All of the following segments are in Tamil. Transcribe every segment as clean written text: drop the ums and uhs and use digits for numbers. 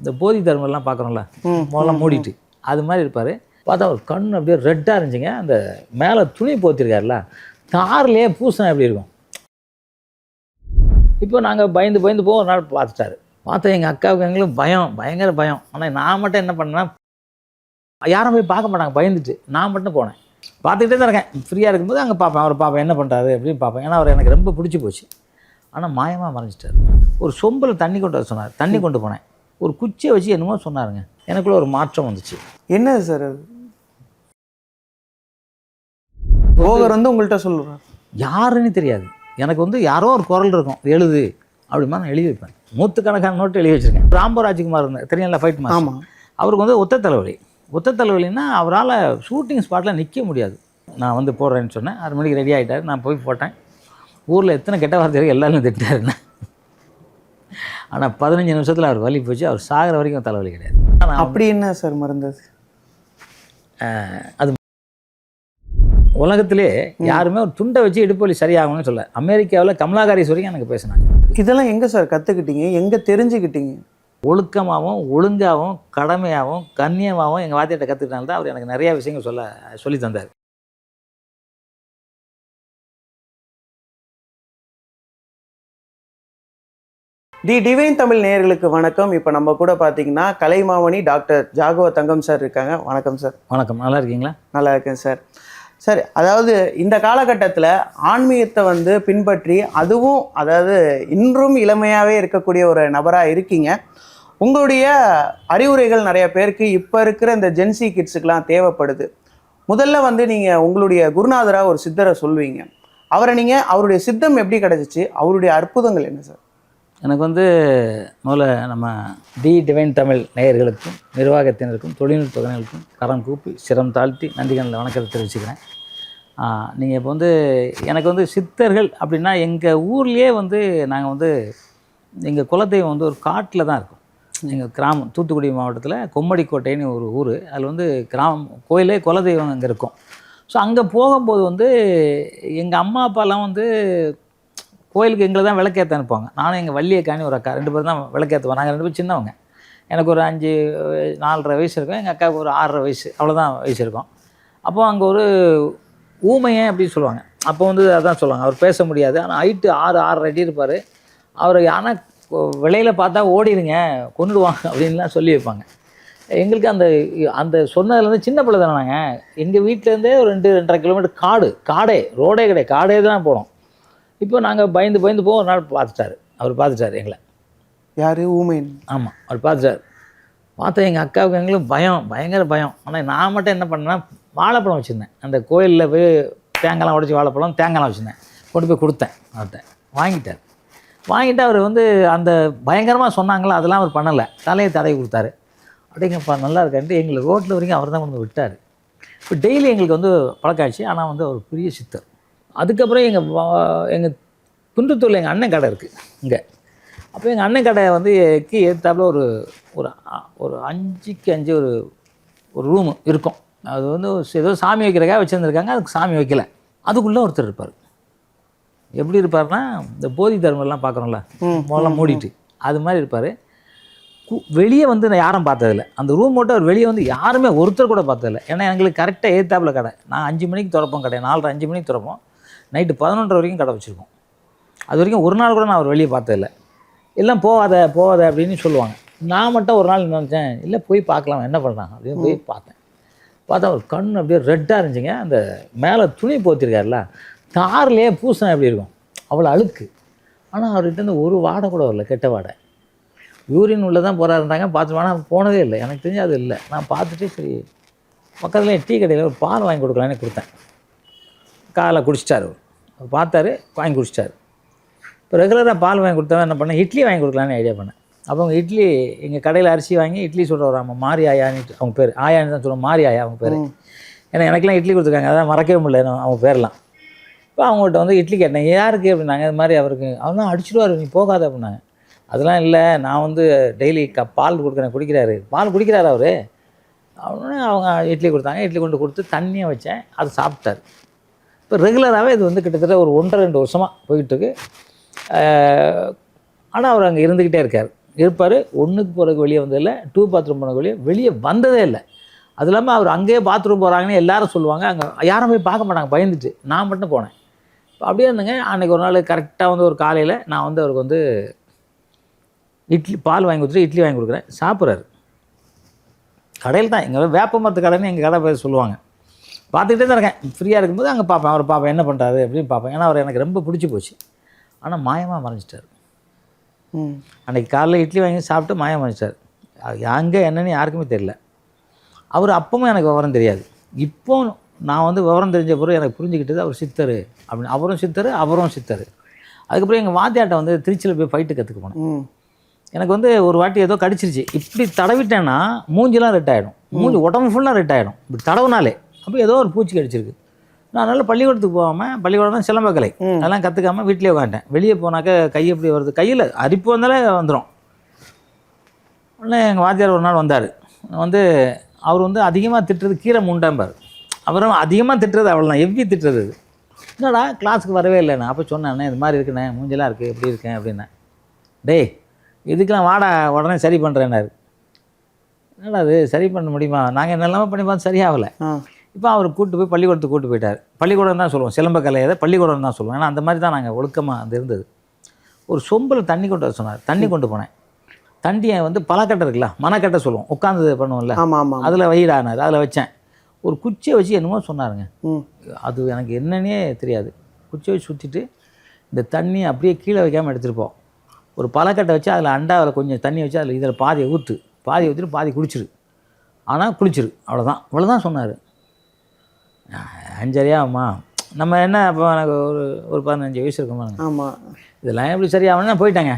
இந்த போதி தர்மம்லாம் பார்க்குறோம்ல முதல்ல மூடிட்டு அது மாதிரி இருப்பார். பார்த்தா ஒரு கண் அப்படியே ரெட்டாக இருந்துச்சுங்க. அந்த மேலே துணி போத்திருக்காருல தார்லேயே பூசணம் எப்படி இருக்கும். இப்போ நாங்கள் பயந்து பயந்து போக ஒரு நாள் பார்த்துட்டாரு. பார்த்தா எங்கள் அக்காவுக்கு எங்களுக்கு பயம், பயங்கர பயம். ஆனால் நான் மட்டும் என்ன பண்ணேன்னா யாரும் போய் பார்க்க மாட்டாங்க பயந்துட்டு. நான் மட்டும் போனேன். பார்த்துக்கிட்டே தான் இருக்கேன். ஃப்ரீயாக இருக்கும்போது அங்கே பார்ப்பேன், அவர் பார்ப்பேன் என்ன பண்ணுறாரு அப்படின்னு பார்ப்பேன். ஏன்னா அவர் எனக்கு ரொம்ப பிடிச்சி போச்சு. ஆனால் மாயமாக மறைஞ்சிட்டார். ஒரு சொம்பில் தண்ணி கொண்டு வர சொன்னார். தண்ணி கொண்டு போனேன். ஒரு குச்சியை வச்சு என்னமோ சொன்னாருங்க. எனக்குள்ள ஒரு மாற்றம் வந்துச்சு. என்ன சார் அது? போகர் வந்து உங்கள்கிட்ட சொல்லுவேன் யாருன்னு தெரியாது. எனக்கு யாரோ ஒரு குரல் இருக்கும், எழுது அப்படிமா நான் எழுதி வைப்பேன். நூற்றுக்கணக்கான நோட்டு எழுதி வச்சுருக்கேன். ராம்பராஜ்குமார் இருந்தார் தெரியல, ஃபைட் மாஸ்டர். அவருக்கு ஒத்த தலைவலி. ஒத்த தலைவலின்னா அவரால் ஷூட்டிங் ஸ்பாட்டில் நிற்க முடியாது. நான் போடுறேன்னு சொன்னேன். 6 மணிக்கு ரெடி ஆகிட்டார். நான் போய் போட்டேன். ஊரில் எத்தனை கெட்ட வார்த்தை எல்லாரும் திட்டாருன்னு. ஆனால் 15 நிமிஷத்தில் அவர் வலி போச்சு. அவர் சாகிற வரைக்கும் தலைவலி கிடையாது. அப்படி என்ன சார் மருந்து? அது உலகத்திலே யாருமே ஒரு துண்டை வச்சு இடுப்பு வலி சரியாகும்னு சொல்ல. அமெரிக்காவில் கமலாகாரிஸ் வரைக்கும் எனக்கு பேசினாங்க. இதெல்லாம் எங்கே சார் கற்றுக்கிட்டீங்க, எங்கே தெரிஞ்சுக்கிட்டீங்க? ஒழுக்கமாகவும் ஒழுங்காகவும் கடமையாகவும் கண்ணியமாகவும் எங்கள் வாத்தியிட்ட கற்றுக்கிட்டால்தான் தான் அவர் எனக்கு நிறையா விஷயங்கள் சொல்லி தந்தார். தி டிவைன் தமிழ் நேயர்களுக்கு வணக்கம். இப்போ நம்ம கூட பார்த்தீங்கன்னா கலைமாமணி டாக்டர் ஜாகவ தங்கம் சார் இருக்காங்க. வணக்கம் சார். வணக்கம். நல்லா இருக்கீங்களா? நல்லா இருக்கேன் சார். சார், அதாவது இந்த காலகட்டத்தில் ஆன்மீகத்தை பின்பற்றி அதுவும் இன்றும் இளமையாகவே இருக்கக்கூடிய ஒரு நபராக இருக்கீங்க. உங்களுடைய அறிவுரைகள் நிறைய பேருக்கு இப்போ இருக்கிற இந்த ஜென்சி கிட்ஸுக்கெலாம் தேவைப்படுது. முதல்ல நீங்கள் உங்களுடைய குருநாதராக ஒரு சித்தரை சொல்வீங்க. அவருடைய சித்தம் எப்படி கிடச்சிச்சு? அவருடைய அற்புதங்கள் என்ன சார்? எனக்கு முதல்ல நம்ம தி டிவைன் தமிழ் நேயர்களுக்கும் நிர்வாகத்தினருக்கும் தொழில்நுட்பங்களுக்கும் கரம் கூப்பி சிரம் தாழ்த்தி நன்றிகளில் வணக்கத்தை தெரிவிச்சுக்கிறேன். நீங்கள் இப்போ எனக்கு சித்தர்கள் அப்படின்னா எங்கள் ஊர்லேயே நாங்கள் எங்கள் குலதெய்வம் ஒரு காட்டில் தான் இருக்கும். எங்கள் கிராமம் தூத்துக்குடி மாவட்டத்தில் கொம்மடிக்கோட்டைன்னு ஒரு ஊர். அதில் கோயிலே குலதெய்வம் அங்கே இருக்கும். ஸோ அங்கே போகும்போது எங்கள் அம்மா அப்பாலாம் கோயிலுக்கு எங்களை தான் விளக்கேற்ற அனுப்புவாங்க. நானும் எங்கள் வள்ளியக்காணி ஒரு அக்கா 2 பேர் தான் விளக்கேற்றுவோம். நாங்கள் 2 பேர் சின்னவங்க. எனக்கு ஒரு 4.5 வயசு இருக்கும். எங்கள் அக்காவுக்கு ஒரு 6.5 வயசு, அவ்வளோதான் வயசு இருக்கும். அப்போது அங்கே ஒரு ஊமையன் அப்படின்னு சொல்லுவாங்க. அப்போ அதான் சொல்லுவாங்க, அவர் பேச முடியாது. ஆனால் ஹைட்டு 6-6.5 அடி இருப்பார். அவர் ஆனால் விலையில் பார்த்தா ஓடிடுங்க கொண்டுடுவாங்க அப்படின்லாம் சொல்லி வைப்பாங்க. எங்களுக்கு அந்த சொன்னதுலேருந்து சின்ன பிள்ளை தானே நாங்கள். எங்கள் வீட்டிலேருந்தே ஒரு 2-2.5 கிலோமீட்டர் காடே ரோடே கிடையாது, காடே தான் போனோம். இப்போ நாங்கள் பயந்து பயந்து போக ஒரு நாள் பார்த்துட்டாரு. அவர் பார்த்துட்டார் எங்களை. யார்? ஊமையன்? ஆமாம், அவர் பார்த்துட்டார். பார்த்தா எங்கள் அக்காவுக்கு எங்களுக்கு பயம், பயங்கர பயம். ஆனால் நான் மட்டும் என்ன பண்ணேன்னா வாழைப்பழம் வச்சுருந்தேன். அந்த கோயிலில் போய் தேங்காய்லாம் உடச்சி தேங்காய்லாம் வச்சுருந்தேன். கொண்டு போய் கொடுத்தேன். அவர்கிட்ட வாங்கிட்டு அவர் அந்த பயங்கரமாக சொன்னாங்களோ அதெல்லாம் அவர் பண்ணலை. தலையை தடவி கொடுத்தாரு. அப்படிங்கப்பா நல்லா இருக்கான்ட்டு எங்களை ரோட்டில் வரைக்கும் அவர் தான் விட்டார். இப்போ டெய்லி எங்களுக்கு பழக்காச்சு. ஆனால் அவர் பெரிய சித்தர். அதுக்கப்புறம் எங்கள் குன்றத்தூரில் எங்கள் அண்ணன் கடை இருக்குது இங்கே. அப்போ எங்கள் அண்ணன் கடை எதிர்த்தாப்புல ஒரு 5க்கு 5 ஒரு ரூமு இருக்கும். அது ஏதோ சாமி வைக்கிறக்காக வச்சுருந்துருக்காங்க. அதுக்கு சாமி வைக்கலை. அதுக்குள்ளே ஒருத்தர் இருப்பார். எப்படி இருப்பார்னா இந்த போதி தர்மம்லாம் பார்க்குறோம்ல முதல்ல மூடிட்டு அது மாதிரி இருப்பார். வெளியே நான் யாரும் பார்த்ததில்லை. அந்த ரூம் மட்டும் அவர் வெளியே யாருமே ஒருத்தர் கூட பார்த்ததில்லை. ஏன்னா எங்களுக்கு கரெக்டாக எதிர்த்தாப்புல கடை. நான் 5 மணிக்கு திறப்போம் கடை. 4:30-5 மணிக்கு திறப்போம். நைட்டு 11:30 வரைக்கும் கடை வச்சுருக்கோம். அது வரைக்கும் ஒரு நாள் கூட நான் அவர் வெளியே பார்த்ததில்லை. எல்லாம் போகாத அப்படின்னு சொல்லுவாங்க. நான் மட்டும் ஒரு நாள் நினச்சேன், இல்லை போய் பார்க்கலாம் என்ன பண்ணுறாங்க அப்படின்னு போய் பார்த்தா ஒரு கண் அப்படியே ரெட்டாக இருந்துச்சுங்க. அந்த மேலே துணி போத்திருக்காருல தார்லேயே பூசணம் எப்படி இருக்கும், அவ்வளோ அழுக்கு. ஆனால் அவர்கிட்ட ஒரு வாடை கூட வரல, கெட்ட வாடை. யூரின் உள்ளே தான் போகிறாருந்தாங்க. பார்த்துட்டு ஆனால் போனதே இல்லை. எனக்கு தெரிஞ்சு அது இல்லை. நான் பார்த்துட்டு சரி பக்கத்தில் டீ கடையில் ஒரு பால் வாங்கி கொடுக்கலான்னு கொடுத்தேன். காலை குடிச்சிட்டார். அவர் பார்த்தாரு, வாங்கி குடிச்சிட்டார். இப்போ ரெகுலராக பால் வாங்கி கொடுத்தவன் என்ன பண்ணேன், இட்லி வாங்கி கொடுக்கலான்னு ஐடியா பண்ணேன். அப்போ அவங்க இட்லி எங்கள் கடையில் அரிசி வாங்கி இட்லி சொல்கிற ஒரு மாரி ஆயான்னு அவங்க பேர். ஆயான்னு தான் சொல்லுவோம், மாரி ஆயா அவங்க பேர். ஏன்னா எனக்கெல்லாம் இட்லி கொடுத்துருக்காங்க, அதான் மறக்கவே முடியல அவங்க பேர்லாம். இப்போ அவங்கள்ட்ட இட்லி கேட்டேன், யாருக்கு அப்படின்னாங்க. இது மாதிரி அவருக்கு. அவர் தான் அடிச்சுடுவார், நீ போகாத அப்படின்னாங்க. அதெல்லாம் இல்லை, நான் டெய்லி பால் கொடுக்குறேன், குடிக்கிறாரு, பால் குடிக்கிறாரு அவர். அவனே அவங்க இட்லி கொடுத்தாங்க. இட்லி கொண்டு கொடுத்து தண்ணியை வச்சேன், அது சாப்பிட்டார். இப்போ ரெகுலராகவே இது கிட்டத்தட்ட ஒரு 1.5-2 வருஷமாக போயிட்டுருக்கு. ஆனால் அவர் அங்கே இருந்துக்கிட்டே இருக்கார். இருப்பார். 1க்கு போகிறதுக்கு வெளியே வந்ததில்லை, 2 பாத்ரூம் போனதுக்கு வெளியே வந்ததே இல்லை. அது இல்லாமல் அவர் அங்கேயே பாத்ரூம் போகிறாங்கன்னு எல்லாரும் சொல்லுவாங்க. அங்கே யாரும் போய் பார்க்க மாட்டாங்க பயந்துட்டு. நான் மட்டும் போனேன். இப்போ அப்படியே இருந்தேங்க. அன்றைக்கி ஒரு நாள் கரெக்டாக வந்து ஒரு காலையில் நான் வந்து அவருக்கு வந்து இட்லி பால் வாங்கி கொடுத்துட்டு இட்லி வாங்கி கொடுக்குறேன். சாப்பிட்றாரு. கடையில் தான், எங்கள் வேப்ப மரத்து கடைன்னு எங்கள் கடை பேர் சொல்லுவாங்க. பார்த்துக்கிட்டே தான் இருக்கேன். ஃப்ரீயாக இருக்கும்போது அங்கே பார்ப்பேன், அவர் பார்ப்பேன் என்ன பண்ணுறாரு அப்படின்னு பார்ப்பேன். ஏன்னா அவர் எனக்கு ரொம்ப பிடிச்சி போச்சு. ஆனால் மாயமாக மறைஞ்சிட்டார். அன்றைக்கி காலையில் இட்லி வாங்கி சாப்பிட்டு மாயமாக மறைஞ்சிட்டார். அங்கே என்னன்னு யாருக்குமே தெரியல. அவர் அப்பவும் எனக்கு விவரம் தெரியாது. இப்போ நான் வந்து விவரம் தெரிஞ்ச பிறகு எனக்கு புரிஞ்சுக்கிட்டது அவர் சித்தர் அப்படின்னு. அவரும் சித்தர், அவரும் சித்தர். அதுக்கப்புறம் எங்கள் வாத்தியாட்ட வந்து திருச்சியில் போய் ஃபைட்டு கற்றுக்க போனேன். எனக்கு வந்து ஒரு வாட்டி ஏதோ கடிச்சிருச்சு. இப்படி தடவிட்டேன்னா மூஞ்சிலாம் ரெட் ஆகிடும், மூஞ்சி உடம்பு ஃபுல்லாக ரெட் ஆகிடும் இப்படி தடவுனாலே. அப்போ ஏதோ ஒரு பூச்சி கடிச்சிருக்கு. நான் அதனால் பள்ளிக்கூடத்துக்கு போகாமல், பள்ளிக்கூடம் தான் சிலம்பக்கலை, அதெல்லாம் கற்றுக்காமல் வீட்டிலே உட்காந்துட்டேன். வெளியே போனாக்க கை எப்படி வருது, கையில் அரிப்பு வந்தாலே வந்துடும். உடனே எங்கள் வாத்தியார் ஒரு நாள் வந்தார். வந்து அவர் வந்து அதிகமாக திட்டுறது கீரை முண்டாம்பார். அவரும் அதிகமாக திட்டுறது அவள் தான், எவ்வி திட்டுறது. என்னடா கிளாஸுக்கு வரவே இல்லைண்ணா. அப்போ சொன்னேண்ணே இது மாதிரி இருக்குண்ணே, மூஞ்செல்லாம் இருக்குது, எப்படி இருக்கேன் அப்படின்னேன். டேய் இதுக்கெலாம் வாடா உடனே சரி பண்ணுறேன்னாரு. என்னடா அது சரி பண்ண முடியுமா, நாங்கள் என்னெல்லாமே பண்ணி பார்த்து சரியாகலை. இப்போ அவர் கூப்பிட்டு போய் பள்ளிக்கூடத்துக்கு கூப்பிட்டு போயிட்டார். பள்ளிக்கூடம் தான் சொல்லுவோம், சிலம்பக்கலையை பள்ளிக்கூடம் தான் சொல்லுவோம். ஏன்னா அந்த மாதிரி தான் நாங்கள் ஒழுக்கமாக அது இருந்தது. ஒரு சொம்பில் தண்ணி கொண்டு வர சொன்னார். தண்ணி கொண்டு போனேன். தண்டியை வந்து பழக்கட்டை இருக்குல்ல, மனக்கட்டை சொல்லுவோம், உட்காந்து பண்ணுவோம்ல, அதில் வைடானார். அதில் வச்சேன். ஒரு குச்சியை வச்சு என்னமோ சொன்னாருங்க. அது எனக்கு என்னன்னே தெரியாது. குச்சியை வச்சு சுற்றிட்டு இந்த தண்ணி அப்படியே கீழே வைக்காமல் எடுத்துருப்போம். ஒரு பழக்கட்டை வச்சு அதில் அண்டாவில் கொஞ்சம் தண்ணி வச்சு அதில் இதில் பாதியை ஊற்றிட்டு பாதி குடிச்சிரு, ஆனால் குளிச்சிரு, அவ்வளோதான். இவ்வளோதான் சொன்னார். அஞ்சரியாம்மா நம்ம என்ன இப்போ எனக்கு ஒரு 15 வயசு இருக்குமா. ஆமாம், இதெல்லாம் எப்படி சரியாகணும் நான் போயிட்டேங்க.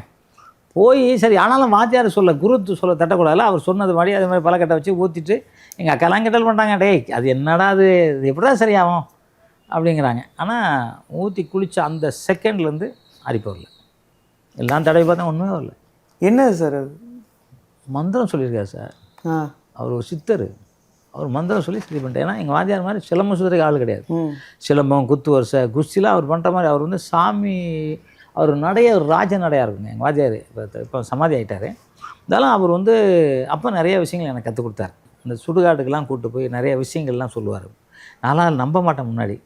போய் சரி, ஆனாலும் வாத்தியார் சொல்ல, குரு சொல்ல தட்டக்கூடாதுல. அவர் சொன்னது மாதிரி அது மாதிரி பழக்கட்டை வச்சு ஊற்றிட்டு எங்கள் அக்கெல்லாம் கிண்டல் பண்ணுறாங்க. டேய் அது என்னடா அது எப்படி தான் சரியாகும் அப்படிங்கிறாங்க. ஆனால் ஊற்றி குளித்த அந்த செகண்ட்லேருந்து அரிப்பு வரல. எல்லாம் தடவை பார்த்தா ஒன்றுமே வரல. என்னது சார் அது? மந்திரம் சொல்லியிருக்காரு சார். அவர் ஒரு சித்தர். அவர் மந்திரம் சொல்லி சரி பண்ணிட்டேன். ஏன்னா எங்கள் வாத்தியார் மாதிரி சிலம்பம் சுற்றுறதுக்கு ஆள் கிடையாது. சிலம்பம், குத்து வரிசை, குஸ்திலாம் அவர் பண்ணுற மாதிரி. அவர் வந்து சாமி, அவர் நடைய ஒரு ராஜ நடையாக இருக்குங்க எங்கள் வாத்தியார். இப்போ சமாதி ஆகிட்டார். இருந்தாலும் அவர் வந்து அப்போ நிறைய விஷயங்கள் எனக்கு கற்றுக் கொடுத்தார். இந்த சுடுகாட்டுக்கெல்லாம் கூப்பிட்டு போய் நிறைய விஷயங்கள்லாம் சொல்லுவார். நான்லாம் நம்ப மாட்டேன் முன்னாடி.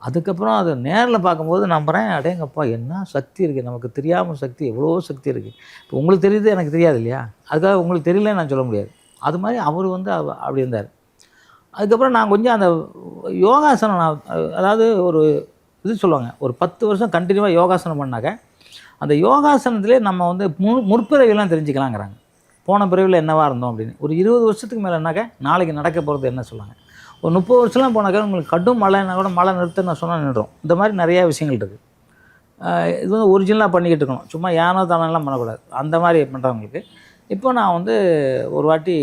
அதுக்கப்புறம் அதை நேரில் பார்க்கும்போது நம்புகிறேன். அடேங்கப்பா என்ன சக்தி இருக்குது, நமக்கு தெரியாமல் சக்தி, எவ்வளோ சக்தி இருக்குது. இப்போ உங்களுக்கு தெரியுது, எனக்கு தெரியாது இல்லையா. அதுக்காக உங்களுக்கு தெரியலன்னு நான் சொல்ல முடியாது. அது மாதிரி அவர் வந்து அப்படி இருந்தார். அதுக்கப்புறம் நான் கொஞ்சம் அந்த யோகாசனம், அதாவது ஒரு இது சொல்லுவாங்க, ஒரு 10 வருஷம் கண்டினியூவாக யோகாசனம் பண்ணாக்க அந்த யோகாசனத்திலே நம்ம வந்து முற்பிறவிலாம் தெரிஞ்சுக்கலாங்கிறாங்க. போன பிறவியில் என்னவாக இருந்தோம் அப்படின்னு. ஒரு 20 வருஷத்துக்கு மேலேனாக்க நாளைக்கு நடக்க போகிறது என்ன சொல்லுவாங்க. ஒரு 30 வருஷம்லாம் போனாக்கா உங்களுக்கு கடும் மழைன்னா கூட மழை நிறுத்த நான் சொன்னால் நின்றுடும். இந்த மாதிரி நிறையா விஷயங்கள் இருக்குது. இது வந்து ஒரிஜினலாக பண்ணிக்கிட்டு இருக்கணும், சும்மா ஏனோ தானெல்லாம் பண்ணக்கூடாது. அந்த மாதிரி பண்ணுறவங்களுக்கு. இப்போ நான் வந்து ஒரு வாட்டி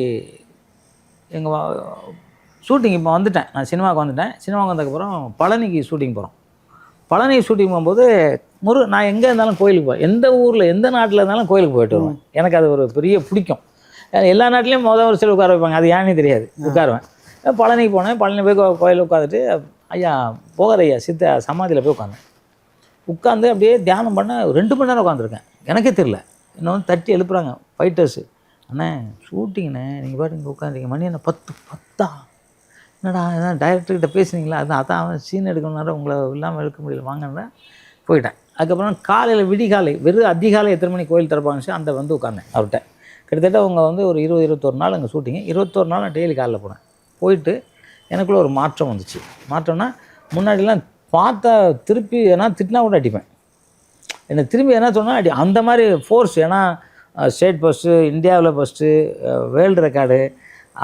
எங்கள் ஷூட்டிங் இப்போ வந்துட்டேன், நான் சினிமாவுக்கு வந்துட்டேன். சினிமாவுக்கு வந்ததுக்கப்புறம் பழனிக்கு ஷூட்டிங் போகிறோம். பழனி ஷூட்டிங் போகும்போது நான் எங்கே இருந்தாலும் கோயிலுக்கு போவேன். எந்த ஊரில் எந்த நாட்டில் இருந்தாலும் கோயிலுக்கு போயிட்டு வருவேன். எனக்கு அது ஒரு பெரிய பிடிக்கும். எல்லா நாட்டிலையும் ஒரு சில உட்கார வைப்பாங்க, அது ஏன்னே தெரியாது, உட்காருவேன். பழனிக்கு போனேன். பழனி போய் கோயிலில் உட்காந்துட்டு ஐயா போகிற ஐயா சித்த சமாதியில் போய் உட்காந்தேன். உட்காந்து அப்படியே தியானம் பண்ண 2 மணி நேரம் உட்காந்துருக்கேன். எனக்கே தெரில. என்னை வந்து தட்டி எழுப்புறாங்க ஃபைட்டர்ஸு. அண்ணே ஷூட்டிங்கண்ணே, நீங்கள் பாட்டு இங்கே உட்காந்துருக்கீங்க, மணி என்ன 10 என்னடா எதாவது டைரக்டர்கிட்ட பேசுனீங்களா? அதான் அவன் சீன் எடுக்கணுன்னாரு, உங்களை இல்லாமல் எடுக்க முடியல, வாங்கினேன். போயிட்டேன். அதுக்கப்புறம் காலையில் விடிகாலை வெறும் அதிகாலை எத்தனை மணி கோயில் திறப்பாங்கன்னு அந்த வந்து உட்காந்தேன் அவர்கிட்ட. கிட்டத்தட்ட அவங்க வந்து ஒரு 20-21 நாள் அங்கே ஷூட்டிங்கு. 21 நாள் நான் டெய்லி காலையில் போனேன். போயிட்டு எனக்குள்ளே ஒரு மாற்றம் வந்துச்சு. மாற்றம்னா முன்னாடிலாம் பார்த்தா திருப்பி ஏன்னா திட்டினா கூட அடிப்பேன். என்னை திரும்பி என்ன சொன்னால் அடி, அந்த மாதிரி ஃபோர்ஸ். ஏன்னா ஸ்டேட் ஃபஸ்ட்டு, இந்தியாவில் ஃபஸ்ட்டு, வேர்ல்டு ரெக்கார்டு.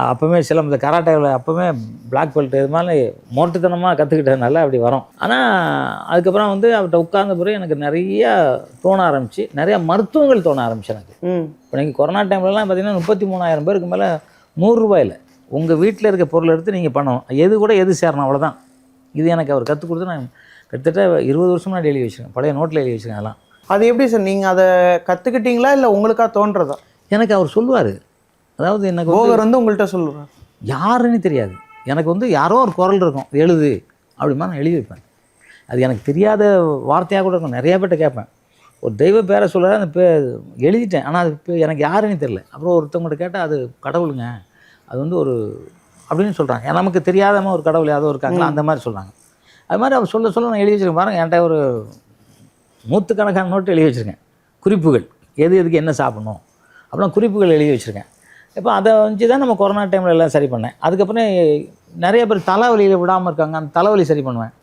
அப்போவுமே சிலம்பம் கராட்டேவில் அப்போவுமே பிளாக் பெல்ட், இது மாதிரி மோட்டுத்தனமாக கற்றுக்கிட்டதுனால அப்படி வரும். ஆனால் அதுக்கப்புறம் வந்து அவர்கிட்ட உட்கார்ந்த பிறகு எனக்கு நிறையா தோண ஆரம்பிச்சு, நிறையா மருத்துவங்கள் தோண ஆரம்பிச்சு எனக்கு. இப்போ நீங்கள் கொரோனா டைம்லலாம் பார்த்தீங்கன்னா 33,000 பேருக்கு மேலே 100 ரூபாயில் உங்கள் வீட்டில் இருக்க பொருளை எடுத்து நீங்கள் பண்ணணும். எது கூட எது சேரணும், அவ்வளோதான். இது எனக்கு அவர் கற்றுக் கொடுத்து நான் கிட்டத்தட்ட 20 வருஷமாக எழுதி வச்சுருக்கேன். பழைய நோட்டில் எழுதி வச்சுருக்கேன் அதெல்லாம். அது எப்படி சார் நீங்கள் அதை கற்றுக்கிட்டீங்களா இல்லை உங்களுக்காக தோன்றதா? எனக்கு அவர் சொல்லுவார். அதாவது எனக்கு போகர் வந்து உங்கள்கிட்ட சொல்லுவார். யாருன்னு தெரியாது. எனக்கு வந்து யாரோ ஒரு குரல் இருக்கும், எழுது அப்படிமா நான் எழுதி வைப்பேன். அது எனக்கு தெரியாத வார்த்தையாக கூட இருக்கும். நிறையா பேர்ட்ட கேட்பேன். ஒரு தெய்வ பேரை சொல்கிறாரு, அந்த எழுதிட்டேன். ஆனால் அது எனக்கு யாருன்னு தெரியல. அப்புறம் ஒருத்தவங்கள்ட்ட கேட்டால் அது கடவுளுங்க, அது வந்து ஒரு அப்படின்னு சொல்கிறாங்க. நமக்கு தெரியாதமா ஒரு கடவுள் யாரோ இருக்காங்களா அந்த மாதிரி சொல்கிறாங்க. அது மாதிரி அவர் சொல்ல நான் எழுதி வச்சுருக்கேன் பாருங்கள். என்கிட்ட ஒரு நூற்றுக்கணக்கான நோட்டு எழுதி வச்சுருக்கேன், குறிப்புகள், எதுக்கு என்ன சாப்பிடணும் அப்படிலாம் குறிப்புகள் எழுதி வச்சுருக்கேன். இப்போ அதை வச்சு தான் நம்ம கொரோனா டைமில் எல்லாம் சரி பண்ணேன். அதுக்கப்புறம் நிறைய பேர் தலைவலியில் விடாமல் இருக்காங்க, அந்த தலைவலி சரி பண்ணுவேன்.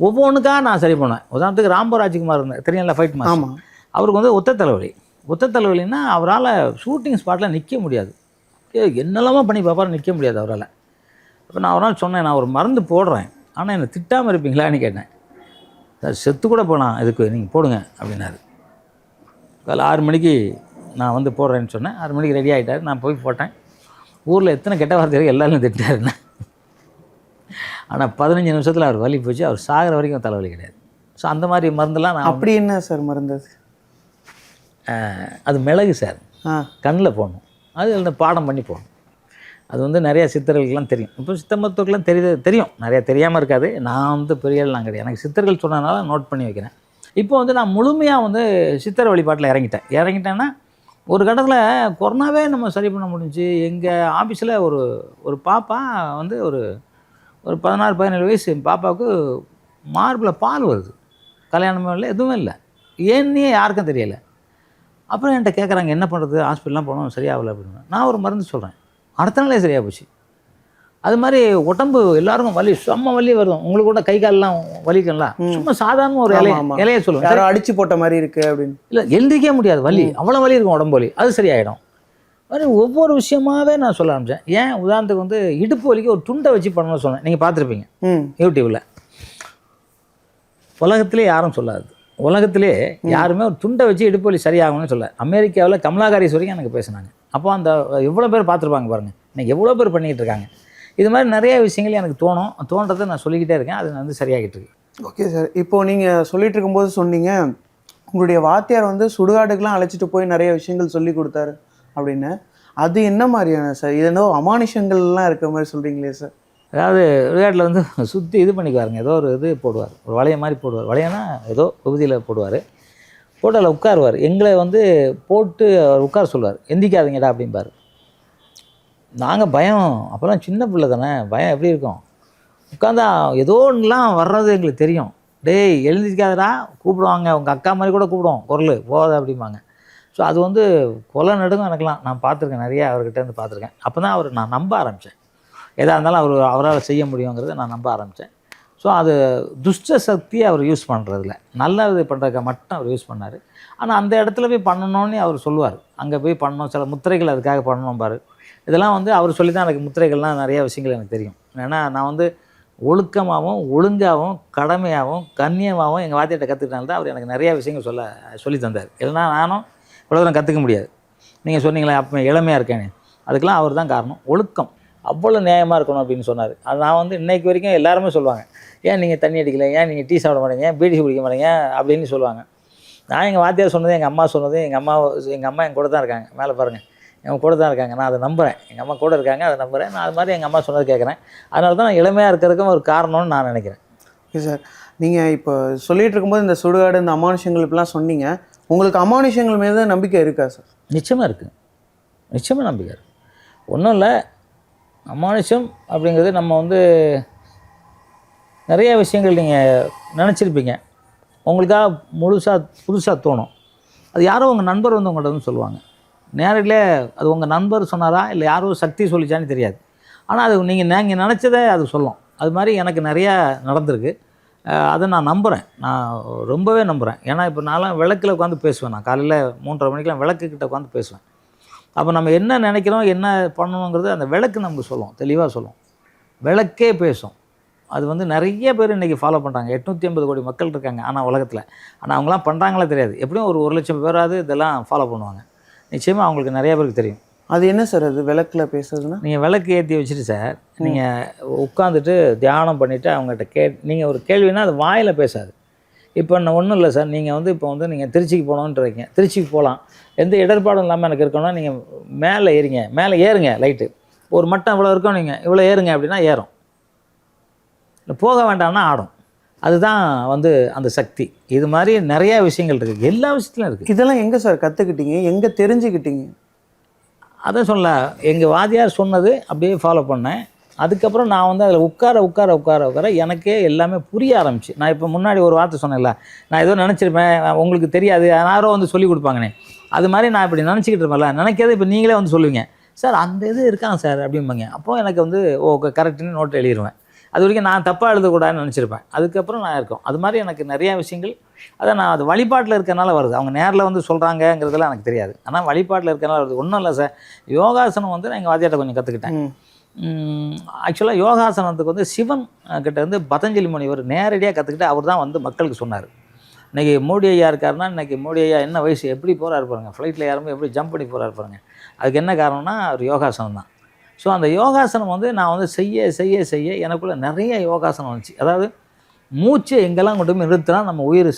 ஒவ்வொன்றுக்காக நான் சரி பண்ணுவேன். உதாரணத்துக்கு ராம்போ ராஜ்குமார் இருந்தார், தெரியல, ஃபைட் மாஸ்டர். அவருக்கு வந்து ஒத்த தலைவலின்னா அவரால் ஷூட்டிங் ஸ்பாட்டில் நிற்க முடியாது. என்னெல்லாமோ பண்ணி பார்ப்பாரு, நிற்க முடியாது அவரால். இப்போ நான் ஒரு நாள் சொன்னேன், நான் ஒரு மருந்து போடுறேன், ஆனால் என்னை திட்டாமல் இருப்பீங்களான்னு கேட்டேன். சார் செத்து கூட போகலாம், இதுக்கு நீங்கள் போடுங்க அப்படின்னாரு. காலை 6 மணிக்கு நான் வந்து போடுறேன்னு சொன்னேன். 6 மணிக்கு ரெடி ஆகிட்டார். நான் போய் போட்டேன். ஊரில் எத்தனை கெட்ட வார்த்தை எல்லாரும் திட்டாருன்னு. ஆனால் 15 நிமிஷத்தில் அவர் வலி போச்சு. அவர் சாகிற வரைக்கும் தலைவலி கிடையாது. ஸோ அந்த மாதிரி மருந்தெல்லாம் நான் அப்படி என்ன சார் மருந்து? அது மிளகு சார், கண்ணில் போடணும். அது அந்த பாடம் பண்ணி போகணும். அது வந்து நிறையா சித்தர்களுக்கெல்லாம் தெரியும். இப்போ சித்த மருத்துவர்கள்லாம் தெரியும், நிறையா தெரியாமல் இருக்காது. நான் வந்து பெரிய நான் கிடையாது. எனக்கு சித்தர்கள் சொன்னதுனால நோட் பண்ணி வைக்கிறேன். இப்போ வந்து நான் முழுமையாக வந்து சித்தர் வழிபாட்டில் இறங்கிட்டேன்னா ஒரு கட்டத்தில் கொரோனாவே நம்ம சரி பண்ண முடிஞ்சு. எங்கள் ஆஃபீஸில் ஒரு பாப்பா வந்து ஒரு 16-17 வயசு பாப்பாவுக்கு மார்பில் பால் வருது. கல்யாணமே இல்லை, எதுவுமே இல்லை, ஏன்னே யாருக்கும் தெரியலை. அப்புறம் என்கிட்ட கேட்குறாங்க, என்ன பண்ணுறது, ஹாஸ்பிட்டல்லாம் போனோம் சரியாகலை அப்படின்னு. நான் ஒரு மருந்து சொல்கிறேன், அடுத்த நாளே சரியாக போச்சு. அது மாதிரி உடம்பு எல்லாருக்கும் வலி, செம்ம வலி வரும். உங்களுக்கு கூட கை காலெலாம் வலிக்கும்ல, சும்மா சாதாரண ஒரு இலையை சொல்லுவேன், யாரோ அடிச்சு போட்ட மாதிரி இருக்குது அப்படின்னு. இல்லை, எழுந்திரிக்கவே முடியாது, வலி அவ்வளோ வலி இருக்கும், உடம்பு வலி, அது சரியாயிடும். மாதிரி ஒவ்வொரு விஷயமாகவே நான் சொல்ல ஆரம்பித்தேன். ஏன் உதாரணத்துக்கு வந்து இடுப்பு வலிக்கு ஒரு துண்டை வச்சு பண்ணணும்னு சொன்னேன். நீங்கள் பார்த்துருப்பீங்க யூடியூப்பில். உலகத்திலே யாரும் சொல்லாது, உலகத்திலே யாருமே ஒரு துண்டை வச்சு இடுப்பு வலி சரியாகணும்னு சொல்ல. அமெரிக்காவில் கமலா ஹாரிஸ் வரைக்கும் எனக்கு பேசினாங்க. அப்போ அந்த எவ்வளோ பேர் பார்த்துருப்பாங்க பாருங்கள், இன்னைக்கு எவ்வளோ பேர் பண்ணிக்கிட்டு இருக்காங்க. இது மாதிரி நிறைய விஷயங்கள் எனக்கு தோன்றதை நான் சொல்லிக்கிட்டே இருக்கேன். அது வந்து சரியாகிட்டு இருக்கு. ஓகே சார், இப்போது நீங்கள் சொல்லிட்டு இருக்கும்போது சொன்னீங்க உங்களுடைய வாத்தியார் வந்து சுடுகாட்டுக்கெலாம் அழைச்சிட்டு போய் நிறைய விஷயங்கள் சொல்லி கொடுத்தாரு அப்படின்னு. அது என்ன மாதிரியான சார்? இது என்ன அமானுஷங்கள்லாம் இருக்கிற மாதிரி சொல்கிறீங்களே சார்? அதாவது விளையாட்டில் வந்து சுற்றி இது பண்ணிக்குவாருங்க, ஏதோ ஒரு இது போடுவார், ஒரு வளைய மாதிரி போடுவார். வளையனா ஏதோ பகுதியில் போடுவார், போட்டு அதில் உட்காருவார். எங்களை வந்து போட்டு அவர் உட்கார சொல்லுவார், எந்திக்காதீங்கடா அப்படிம்பார். நாங்கள் பயம், அப்போல்லாம் சின்ன பிள்ளை தானே, பயம் எப்படி இருக்கும். உட்காந்தா ஏதோ ஒன்றுலாம் வர்றது எங்களுக்கு தெரியும். டேய் எழுந்திரிக்காதடா, கூப்பிடுவாங்க, உங்கள் அக்கா மாதிரி கூட கூப்பிடுவோம், குரல் போகாத அப்படிம்பாங்க. ஸோ அது வந்து கொலை நடுங்கும் எனக்குலாம். நான் பார்த்துருக்கேன், நிறையா அவர்கிட்ட இருந்து பார்த்துருக்கேன். அப்போ தான் நான் நம்ப ஆரம்பித்தேன், எதாக இருந்தாலும் அவரால் செய்ய முடியுங்கிறத நான் நம்ப ஆரம்பித்தேன். ஸோ அது துஷ்ட சக்தியை அவர் யூஸ் பண்ணுறதில்ல, நல்லது பண்ணுறதுக்கு மட்டும் அவர் யூஸ் பண்ணார். ஆனால் அந்த இடத்துல போய் பண்ணணும்னு அவர் சொல்லுவார், அங்கே போய் பண்ணணும், சில முத்திரைகள் அதுக்காக பண்ணணும் பாரு. இதெல்லாம் வந்து அவர் சொல்லி தான் எனக்கு முத்திரைகள்லாம் நிறைய விஷயங்கள் எனக்கு தெரியும். ஏன்னா நான் வந்து ஒழுக்கமாகவும் ஒழுங்காகவும் கடமையாகவும் கண்ணியமாகவும் எங்கள் வாத்தியிட்ட கற்றுக்கிட்டால தான் அவர் எனக்கு நிறையா விஷயங்கள் சொல்லி தந்தார். இல்லைனா நானும் இவ்வளோ தூரம் கற்றுக்க முடியாது. நீங்கள் சொன்னீங்களே அப்போ இளமையாக இருக்கேன்னு, அதுக்கெல்லாம் அவர் தான் காரணம். ஒழுக்கம் அவ்வளோ நியாயமாக இருக்கணும் அப்படின்னு சொன்னார். அது நான் வந்து இன்றைக்கு வரைக்கும் எல்லாருமே சொல்லுவாங்க, ஏன் நீங்கள் தண்ணி அடிக்கலை, ஏன் நீங்கள் டீ சாப்பிட மாட்டீங்க, ஏன் பீடி குடிக்க மாட்டீங்க அப்படின்னு சொல்லுவாங்க. நான் எங்கள் வாத்தியார் சொன்னது, எங்கள் அம்மா சொன்னது, எங்கள் அம்மா என் கூட தான் இருக்காங்க, மேலே பாருங்கள், என் கூட தான் இருக்காங்க, நான் அதை நம்புகிறேன். எங்கள் அம்மா கூட இருக்காங்க, அதை நம்புகிறேன். நான் அது மாதிரி எங்கள் அம்மா சொன்னது கேட்குறேன். அதனால தான் நான் இளமையாக இருக்கிறதுக்கும் ஒரு காரணம்னு நான் நினைக்கிறேன். ஓகே சார், நீங்கள் இப்போ சொல்லிகிட்டு இருக்கும்போது இந்த சுடுகாடு, இந்த அமானுஷங்கள் இப்படிலாம் சொன்னீங்க. உங்களுக்கு அமானுஷங்கள் மீது நம்பிக்கை இருக்கா சார்? நிச்சயமாக இருக்குது, நிச்சயமாக நம்பிக்கை இருக்குது. ஒன்றும் இல்லை, அமானுஷம் அப்படிங்கிறது நம்ம வந்து நிறைய விஷயங்கள் நீங்கள் நினச்சிருப்பீங்க, உங்களுக்காக புதுசாக தோணும். அது யாரோ உங்கள் நண்பர் வந்து உங்கள்கிட்ட வந்து சொல்லுவாங்க. நேரில் அது உங்கள் நண்பர் சொன்னாரா இல்லை யாரோ சக்தி சொல்லிச்சான்னு தெரியாது, ஆனால் அது நீங்கள் நினச்சதை அது சொல்லும். அது மாதிரி எனக்கு நிறையா நடந்திருக்கு. அதை நான் நம்புகிறேன், நான் ரொம்பவே நம்புகிறேன். ஏன்னா இப்போ நான்லாம் விளக்கில் உட்காந்து பேசுவேன். நான் காலையில் 3:30 மணிக்கெலாம் விளக்குக்கிட்ட உட்காந்து பேசுவேன். அப்போ நம்ம என்ன நினைக்கிறோம், என்ன பண்ணணுங்கிறது அந்த விளக்கு நமக்கு சொல்லும், தெளிவாக சொல்லும். விளக்கே பேசும். அது வந்து நிறைய பேர் இன்றைக்கி ஃபாலோ பண்ணுறாங்க. 880 கோடி மக்கள் இருக்காங்க ஆனால் உலகத்தில். ஆனால் அவங்களாம் பண்ணுறாங்களே தெரியாது. எப்படியும் ஒரு 1,00,000 பேராவது இதெல்லாம் ஃபாலோ பண்ணுவாங்க. நிச்சயமாக அவங்களுக்கு நிறைய பேருக்கு தெரியும். அது என்ன சார் அது விளக்கில் பேசுறதுன்னா? நீங்கள் விளக்கு ஏற்றி வச்சுட்டு சார், நீங்கள் உட்காந்துட்டு தியானம் பண்ணிவிட்டு அவங்ககிட்ட நீங்கள் ஒரு கேள்வினா அது வாயில் பேசாது. இப்போ நான் ஒன்றும் இல்லை சார், நீங்கள் வந்து இப்போ வந்து நீங்கள் திருச்சிக்கு போகணுன்றீங்க, திருச்சிக்கு போகலாம், எந்த இடர்பாடும் இல்லாமல் எனக்கு இருக்கணும்னா நீங்கள் மேலே ஏறுங்க லைட்டு, ஒரு மட்டம் இவ்வளோ இருக்கும், நீங்கள் இவ்வளோ ஏறுங்க அப்படின்னா ஏறும், இல்லை போக வேண்டாம்னா ஆடும். அதுதான் வந்து அந்த சக்தி. இது மாதிரி நிறையா விஷயங்கள் இருக்குது, எல்லா விஷயத்துலையும் இருக்குது. இதெல்லாம் எங்கே சார் கற்றுக்கிட்டீங்க, எங்கே தெரிஞ்சுக்கிட்டீங்க? அதான் சொல்ல, எங்கள் வாத்தியார் சொன்னது அப்படியே ஃபாலோ பண்ணேன். அதுக்கப்புறம் நான் வந்து அதில் உட்கார எனக்கே எல்லாமே புரிய ஆரம்பிச்சு. நான் இப்போ முன்னாடி ஒரு வார்த்தை சொன்னேன்ல, நான் ஏதோ நினச்சிருப்பேன், உங்களுக்கு தெரியாது, யாரோ வந்து சொல்லி கொடுப்பாங்கண்ணே, அது மாதிரி நான் இப்படி நினச்சிக்கிட்டு இருப்பேன்ல, நினைக்கிறத இப்போ நீங்களே வந்து சொல்லுவீங்க, சார் அந்த இது இருக்காங்க சார் அப்படிம்பாங்க. அப்போது எனக்கு வந்து ஓகே கரெக்டுன்னு நோட்டு எழுதிடுவேன். அது வரைக்கும் நான் தப்பாக எழுதக்கூடாதுன்னு நினச்சிருப்பேன். அதுக்கப்புறம் நான் இருக்கோம் அது மாதிரி எனக்கு நிறையா விஷயங்கள். அதான் நான் அது வழிபாட்டில் இருக்கிறனால வருது. அவங்க நேரில் வந்து சொல்கிறாங்கங்கிறதுலாம் எனக்கு தெரியாது. ஆனால் வழிபாட்டில் இருக்கிறனால வருது. ஒன்றும் இல்லை சார், யோகாசனம் வந்து நான் எங்கள் வாத்தியார்ட்ட கொஞ்சம் கற்றுக்கிட்டேன். ஆக்சுவலாக யோகாசனத்துக்கு வந்து சிவன் கிட்ட வந்து பதஞ்சலி முனிவர் நேரடியாக கற்றுக்கிட்டு அவர் தான் வந்து மக்களுக்கு சொன்னார். இன்றைக்கி மோடி ஐயா இருக்காருன்னா, இன்றைக்கி மோடி ஐயா என்ன வயசு, எப்படி போகிறாரு பாருங்க, ஃப்ளைட்டில் யாருமே எப்படி ஜம்ப் பண்ணி போகிறாரு பாருங்க. அதுக்கு என்ன காரணம்னா அவர் யோகாசனம் தான். ஸோ அந்த யோகாசனம் வந்து நான் வந்து செய்ய எனக்குள்ளே நிறைய யோகாசனம் வந்துச்சு. அதாவது மூச்சு எங்கெல்லாம் கொண்டு போய் நிறுத்தினா நம்ம உயிர்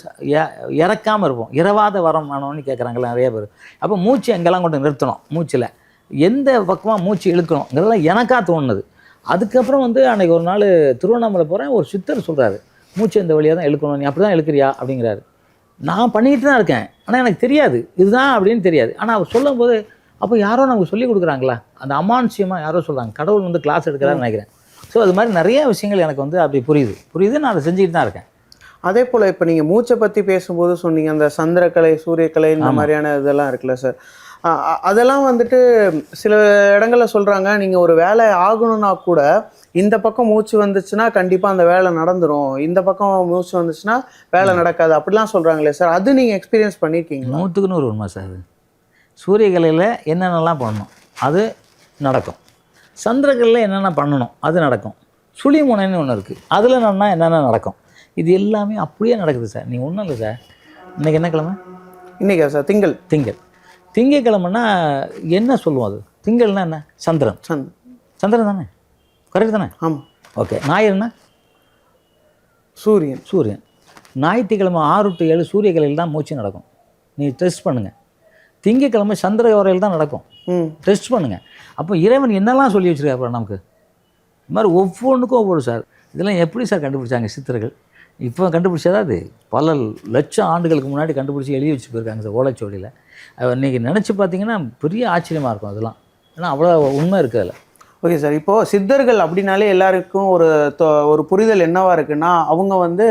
இறக்காமல் இருப்போம். இரவாத வரம் ஆனோன்னு கேட்குறாங்களா நிறைய பேர். அப்போ மூச்சு எங்கெல்லாம் கொண்டு நிறுத்தணும், மூச்சில் எந்த பக்கமாக மூச்சு இழுக்கணுங்கிறதெல்லாம் எனக்காக தோணுது. அதுக்கப்புறம் வந்து அன்றைக்கி ஒரு நாள் திருவண்ணாமலை போகிறேன், ஒரு சித்தர் சொல்கிறாரு, மூச்சு இந்த வழியாக தான் இழுக்கணும், நீ அப்படி தான் இழுக்கிறியா அப்படிங்கிறாரு. நான் பண்ணிக்கிட்டு தான் இருக்கேன், ஆனால் எனக்கு தெரியாது இதுதான் அப்படின்னு தெரியாது. ஆனால் அவர் சொல்லும்போது அப்போ யாரோ நமக்கு சொல்லி கொடுக்குறாங்களா, அந்த அமானுஷ்யமாக யாரோ சொல்கிறாங்க, கடவுள் வந்து கிளாஸ் எடுக்கிறான்னு நினைக்கிறேன். ஸோ அது மாதிரி நிறைய விஷயங்கள் எனக்கு வந்து அப்படி புரியுது, நான் அதை செஞ்சுக்கிட்டு தான் இருக்கேன். அதே போல் இப்போ நீங்கள் மூச்சை பற்றி பேசும்போது சொன்னீங்க, அந்த சந்திரக்கலை சூரியக்கலை இந்த மாதிரியான இதெல்லாம் இருக்குல்ல சார், அதெல்லாம் வந்துட்டு சில இடங்களில் சொல்கிறாங்க, நீங்கள் ஒரு வேலை ஆகணும்னா கூட இந்த பக்கம் மூச்சு வந்துச்சுன்னா கண்டிப்பாக அந்த வேலை நடந்துடும், இந்த பக்கம் மூச்சு வந்துச்சுன்னா வேலை நடக்காது அப்படிலாம் சொல்கிறாங்களே சார், அது நீங்கள் எக்ஸ்பீரியன்ஸ் பண்ணியிருக்கீங்க? 100க்கு 100 உண்மை சார். அது சூரியகலையில் என்னென்னலாம் பண்ணணும் அது நடக்கும், சந்திரகலையில் என்னென்ன பண்ணணும் அது நடக்கும், சுழிமுனைன்னு ஒன்று இருக்குது அதில் என்னென்ன நடக்கும், இது எல்லாமே அப்படியே நடக்குது சார். நீங்கள் ஒன்றும் இல்லை சார், இன்றைக்கி என்ன கிழமை? இன்றைக்கா சார்? திங்கக்கிழமைன்னா என்ன சொல்லுவோம், அது திங்கள்னா என்ன, சந்திரன் தானே, கரெக்ட் தானே? ஆமாம். ஓகே. ஞாயிறுனா சூரியன். ஞாயிற்றுக்கிழமை 6 to 7 சூரியகலையில் தான் மூச்சு நடக்கும். நீ டெஸ்ட் பண்ணுங்கள். திங்கக்கிழமை சந்திர வரையில் தான் நடக்கும், டெஸ்ட் பண்ணுங்கள். அப்போ இறைவன் என்னெல்லாம் சொல்லி வச்சுருக்காரு நமக்கு, இது மாதிரி ஒவ்வொன்றுக்கும் ஒவ்வொரு சார். இதெல்லாம் எப்படி சார் கண்டுபிடிச்சாங்க சித்தர்கள்? இப்போ கண்டுபிடிச்சதா? அது பல லட்சம் ஆண்டுகளுக்கு முன்னாடி கண்டுபிடிச்சி எழுதி வச்சு போயிருக்காங்க சார் ஓலைச்சுவடியில். இன்றைக்கி நினச்சி பார்த்தீங்கன்னா பெரிய ஆச்சரியமாக இருக்கும் அதெல்லாம், ஏன்னா அவ்வளோ உண்மை இருக்குது அதில். ஓகே சார், இப்போது சித்தர்கள் அப்படின்னாலே எல்லாருக்கும் ஒரு புரிதல் என்னவா இருக்குன்னா, அவங்க வந்து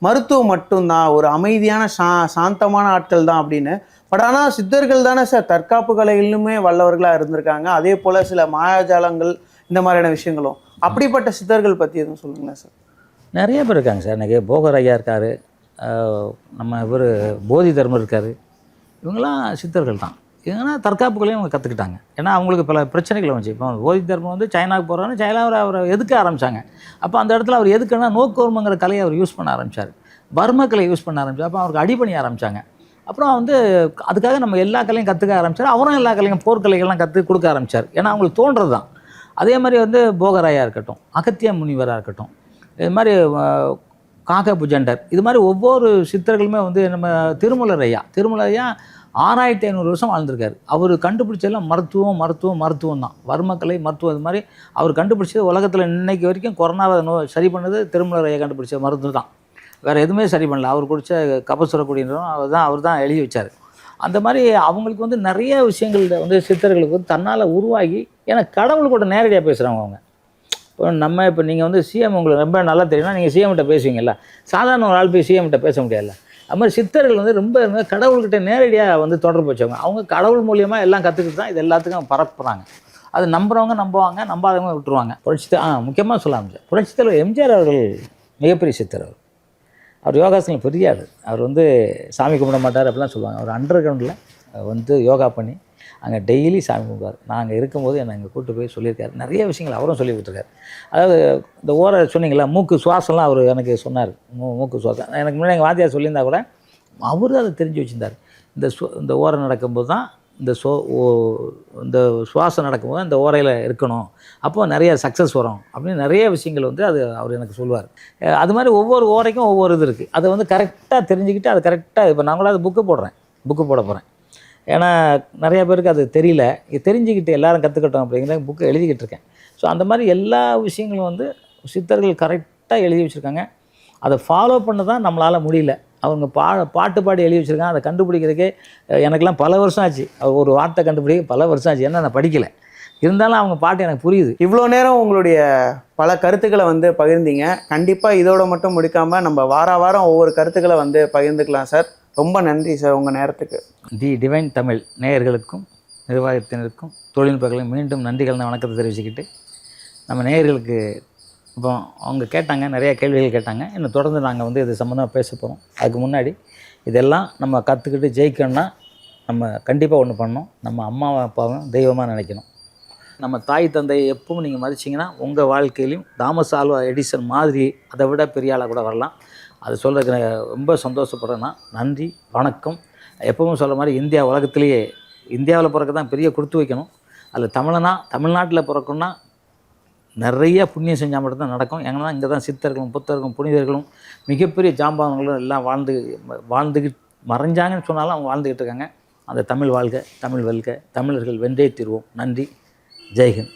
மருத்துவம் மட்டும்தான், ஒரு அமைதியான சாந்தமான ஆட்கள் தான் அப்படின்னு. பட் ஆனால் சித்தர்கள் தானே சார் தற்காப்பு கலைகளிலுமே வல்லவர்களாக இருந்திருக்காங்க. அதே போல் சில மாயாஜாலங்கள் இந்த மாதிரியான விஷயங்களும். அப்படிப்பட்ட சித்தர்கள் பற்றி எதுவும் சொல்லுங்களேன் சார். நிறைய பேர் இருக்காங்க சார். இன்றைக்கி போகர் ஐயா இருக்கார், நம்ம இவர் போதி தர்மர் இருக்கார், இவங்கெல்லாம் சித்தர்கள் தான். ஏன்னா தற்காப்புகளையும் அவங்க கற்றுக்கிட்டாங்க. ஏன்னா அவங்களுக்கு பல பிரச்சனைகள் வந்துச்சு. இப்போ போதி தர்மம் வந்து சைனாவுக்கு போகிறான்னு சைனாவில் அவரை எதுக்க ஆரம்பித்தாங்க. அப்போ அந்த இடத்துல அவர் எதுக்குன்னா நோக்கோர்மங்கிற கலையை அவர் யூஸ் பண்ண ஆரம்பித்தார், பர்ம கலையை யூஸ் பண்ண ஆரம்பித்தார். அப்போ அவருக்கு அடி பண்ணி ஆரம்பித்தாங்க. அப்புறம் வந்து அதுக்காக நம்ம எல்லா கலையும் கற்றுக்க ஆரம்பித்தார். அவரும் எல்லா கலையும் போர்க்கலைகள்லாம் கற்றுக் கொடுக்க ஆரம்பித்தார். ஏன்னா அவங்களுக்கு தோன்றது தான். அதே மாதிரி வந்து போகராயா இருக்கட்டும், அகத்திய முனிவராக இருக்கட்டும், இது மாதிரி காக புஜண்டர், இது மாதிரி ஒவ்வொரு சித்தர்களுமே வந்து நம்ம திருமலர் ஐயா 6500 வருஷம் வாழ்ந்திருக்காரு. அவர் கண்டுபிடிச்சதெல்லாம் மருத்துவம் தான், வர்மக்கலை மருத்துவம். இது மாதிரி அவர் கண்டுபிடிச்சது உலகத்தில் இன்னைக்கு வரைக்கும் கொரோனாவை சரி பண்ணது திருமலர் ஐயா கண்டுபிடிச்ச மருந்து தான், வேறு எதுவுமே சரி பண்ணல. அவர் குடித்த கபசுரக்கூடியதும் அவர் தான் எழுதி வச்சார். அந்த மாதிரி அவங்களுக்கு வந்து நிறைய விஷயங்கள் வந்து சித்தர்களுக்கு வந்து தன்னால் உருவாகி, ஏன்னா கடவுள் கூட நேரடியாக பேசுகிறவங்க அவங்க. இப்போ நீங்கள் வந்து சிஎம் உங்களுக்கு ரொம்ப நல்லா தெரியும்னா நீங்கள் சிஎம்கிட்ட பேசுவீங்கல்ல, சாதாரண ஒரு ஆள் போய் சிஎம்கிட்ட பேச முடியாதுல்ல. அது மாதிரி சித்தர்கள் வந்து ரொம்ப கடவுள்கிட்ட நேரடியாக வந்து தொடர்பு வச்சவங்க. அவங்க கடவுள் மூலியமாக எல்லாம் கற்றுக்கிட்டு தான் இது எல்லாத்துக்கும் பரப்புகிறாங்க. அது நம்புறவங்க நம்புவாங்க, நம்பாதவங்க விட்டுருவாங்க. முக்கியமாக சொல்லாம சார், புரட்சித் தலைவர் எம்ஜிஆர் அவர்கள் மிகப்பெரிய சித்தர். அவர் யோகாசனம் பெரிய ஆள். அவர் வந்து சாமி கும்பிட மாட்டார் அப்படிலாம் சொல்லுவாங்க. அவர் அண்டர் கிரவுண்டில் வந்து யோகா பண்ணி அங்கே டெய்லி சாமி கும்பிடுவார். நாங்கள் இருக்கும்போது என்னை அங்கே கூப்பிட்டு போய் சொல்லியிருக்காரு. நிறைய விஷயங்கள் அவரும் சொல்லி கொடுத்துருக்காரு. அதாவது இந்த ஓரை சொன்னீங்களா, மூக்கு சுவாசம்லாம் அவர் எனக்கு சொன்னார். மூக்கு சுவாசம் எனக்கு முன்னாடி எங்கள் வாத்தியார் சொல்லியிருந்தா கூட அவரும் அதை தெரிஞ்சு வச்சுருந்தார். இந்த ஓரை நடக்கும்போது தான் இந்த சுவாசம் நடக்கும்போது அந்த ஓரையில் இருக்கணும், அப்போது நிறைய சக்ஸஸ் வரும் அப்படின்னு நிறைய விஷயங்கள் வந்து அது அவர் எனக்கு சொல்லுவார். அது மாதிரி ஒவ்வொரு ஓரைக்கும் ஒவ்வொரு இது இருக்குது. அதை வந்து கரெக்டாக தெரிஞ்சுக்கிட்டு அது கரெக்டாக இப்போ நான் கூட அது புக்கு போட போகிறேன். ஏன்னா நிறைய பேருக்கு அது தெரியல, தெரிஞ்சுக்கிட்டு எல்லாரும் கற்றுக்கட்டும் அப்படிங்கிற புக்கு எழுதிக்கிட்டு இருக்கேன். ஸோ அந்த மாதிரி எல்லா விஷயங்களும் வந்து சித்தர்கள் கரெக்டாக எழுதி வச்சுருக்காங்க. அதை ஃபாலோ பண்ண தான் நம்மளால் முடியல. அவங்க பாட்டு பாடி எழுதி வச்சுருக்காங்க, அதை கண்டுபிடிக்கிறதுக்கே எனக்கெல்லாம் பல வருஷம் ஆச்சு. ஒரு வார்த்தை கண்டுபிடிக்க பல வருஷம் ஆச்சு. ஏன்னா நான் படிக்கலை, இருந்தாலும் அவங்க பாட்டு எனக்கு புரியுது. இவ்வளோ நேரம் உங்களுடைய பல கருத்துக்களை வந்து பகிர்ந்தீங்க. கண்டிப்பாக இதோட மட்டும் முடிக்காமல் நம்ம வாரம் ஒவ்வொரு கருத்துக்களை வந்து பகிர்ந்துக்கலாம் சார். ரொம்ப நன்றி சார் உங்கள் நேரத்துக்கு. தி டிவைன் தமிழ் நேயர்களுக்கும் நிர்வாகத்தினருக்கும் தொழில்நுட்பங்களையும் மீண்டும் நன்றிகள் வணக்கத்தை தெரிவிச்சுக்கிட்டு, நம்ம நேயர்களுக்கு இப்போ அவங்க கேட்டாங்க, நிறையா கேள்விகள் கேட்டாங்க. இன்னும் தொடர்ந்து நாங்கள் வந்து இது சம்மந்தமாக பேச போகிறோம். அதுக்கு முன்னாடி இதெல்லாம் நம்ம கற்றுக்கிட்டு ஜெயிக்கணும்னா நம்ம கண்டிப்பாக ஒன்று பண்ணணும். நம்ம அம்மாவும் அப்பாவும் தெய்வமாக நினைக்கணும். நம்ம தாய் தந்தையை எப்பவும் நீங்கள் மதிச்சிங்கன்னா உங்கள் வாழ்க்கையிலையும் தாமஸ் ஆல்வா எடிசன் மாதிரி அதை விட பெரிய ஆளாக கூட வரலாம். அது சொல்கிறதுக்கு ரொம்ப சந்தோஷப்படுறேன்னா நன்றி, வணக்கம். எப்பவும் சொல்கிற மாதிரி இந்தியா உலகத்திலேயே இந்தியாவில் பிறக்க தான் பெரிய கொடுத்து வைக்கணும். அதில் தமிழ்நாட்டில் பிறக்கணும்னா நிறைய புண்ணியம் செஞ்சால் மட்டும்தான் நடக்கும். ஏன்னா இங்கே தான் சித்தர்களும் புத்தர்களும் புனிதர்களும் மிகப்பெரிய ஜாம்பவான்களும் எல்லாம் வாழ்ந்துக்கிட்டு மறைஞ்சாங்கன்னு சொன்னாலும் அவங்க வாழ்ந்துக்கிட்டு இருக்காங்க. அந்த தமிழ் வாழ்க, தமிழ் வெல்க, தமிழர்கள் வென்றே தீர்வோம். நன்றி, ஜெய்ஹிந்த்.